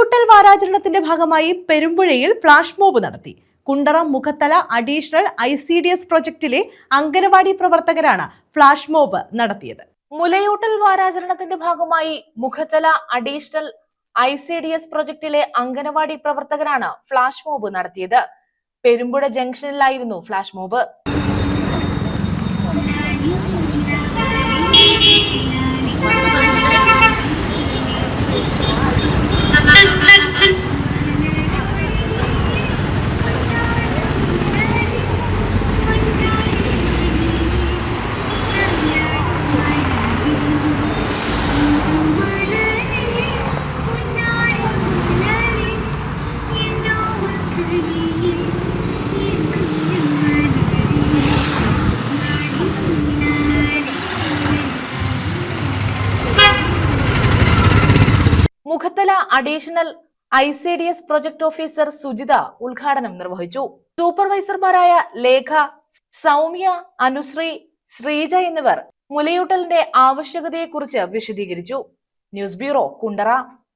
മുലയൂട്ടൽ വാരാചരണത്തിന്റെ ഭാഗമായി പെരുമ്പുഴയിൽ flash mob നടത്തി. കുണ്ടറ മുഖത്തല അഡീഷണൽ ICDS പ്രൊജക്ടിലെ അംഗനവാടി പ്രവർത്തകരാണ് ഫ്ലാഷ് മോബ് നടത്തിയത്. മുലയൂട്ടൽ വാരാചരണത്തിന്റെ ഭാഗമായി മുഖത്തല അഡീഷണൽ ICDS പ്രൊജക്ടിലെ അംഗനവാടി പ്രവർത്തകരാണ് ഫ്ലാഷ് മോബ് നടത്തിയത്. പെരുമ്പുഴ ജംഗ്ഷനിലായിരുന്നു flash mob. Mukhathala additional ICDS project officer Sujitha ഉദ്ഘാടനം നിർവഹിച്ചു. സൂപ്പർവൈസർമാരായ ലേഖ, സൗമ്യ, അനുശ്രീ, ശ്രീജ എന്നിവർ മുലയൂട്ടലിന്റെ ആവശ്യകതയെക്കുറിച്ച് വിശദീകരിച്ചു. News bureau, Kundara.